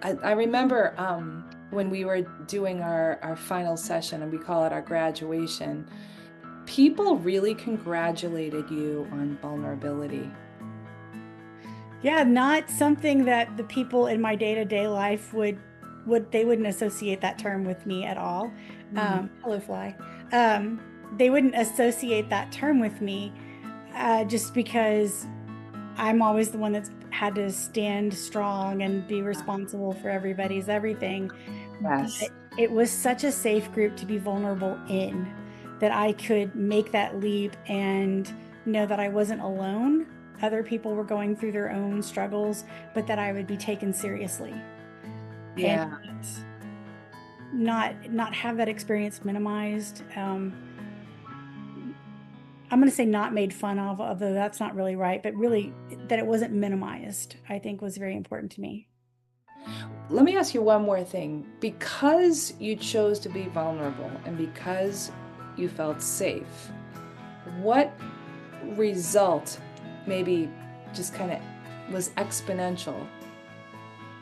I remember when we were doing our final session, and we call it our graduation, people really congratulated you on vulnerability. Yeah, not something that the people in my day-to-day life would they wouldn't associate that term with me at all. Hello, fly. They wouldn't associate that term with me just because I'm always the one that's had to stand strong and be responsible for everybody's everything. But Yes. it was such a safe group to be vulnerable in that I could make that leap and know that I wasn't alone. Other people were going through their own struggles, but that I would be taken seriously and Yeah. not have that experience minimized. I'm going to say not made fun of, although that's not really right, but really that it wasn't minimized, I think was very important to me. Let me ask you one more thing. Because you chose to be vulnerable and because you felt safe, what result maybe just kind of was exponential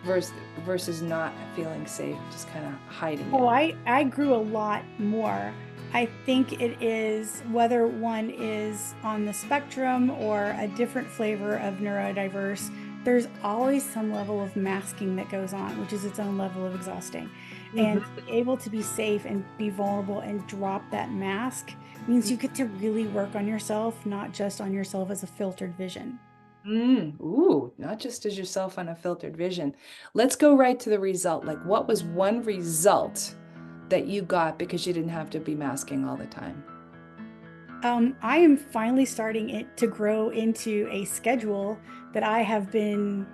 versus not feeling safe, just kind of hiding it? Oh, I grew a lot more. I think it is whether one is on the spectrum or a different flavor of neurodiverse, there's always some level of masking that goes on, which is its own level of exhausting. And to Mhm. be able to be safe and be vulnerable and drop that mask means you get to really work on yourself, not just on yourself as a filtered vision. Ooh, not just as yourself on a filtered vision. Let's go right to the result. Like, what was one result that you got because you didn't have to be masking all the time? I am finally starting it to grow into a schedule that I have been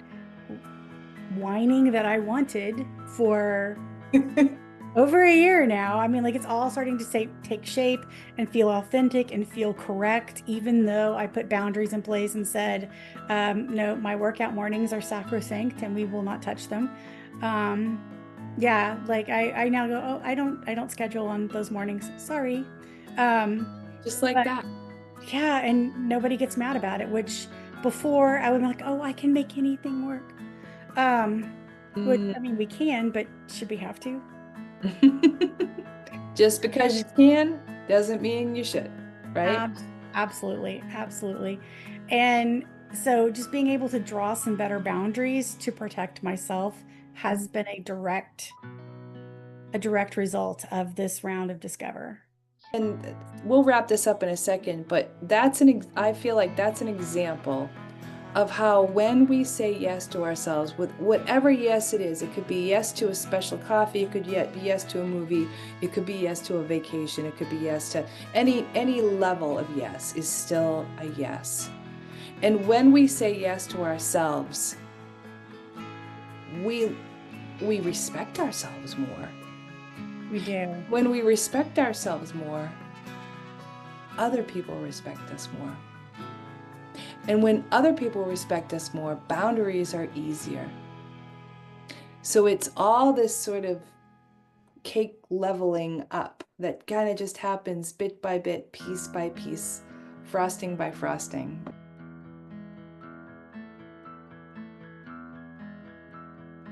whining that I wanted for over a year now. I mean, like it's all starting to take shape and feel authentic and feel correct, even though I put boundaries in place and said, no, my workout mornings are sacrosanct and we will not touch them. Um, yeah, like I now go, oh, I don't schedule on those mornings. Sorry. Um, Just like but that. yeah, and nobody gets mad about it, which before I would be like, oh, I can make anything work. Um, which Mm. I mean, we can, but should we have to? Just because you can doesn't mean you should, right? Absolutely, absolutely. And so just being able to draw some better boundaries to protect myself has been a direct result of this round of Discover. And we'll wrap this up in a second, but I feel like that's an example of how when we say yes to ourselves with whatever yes it is, it could be yes to a special coffee, it could be yes to a movie, it could be yes to a vacation, it could be yes to any level of yes is still a yes. And when we say yes to ourselves, we we respect ourselves more. We do. When we respect ourselves more, other people respect us more. And when other people respect us more, boundaries are easier. So it's all this sort of cake leveling up that kind of just happens bit by bit, piece by piece, frosting by frosting.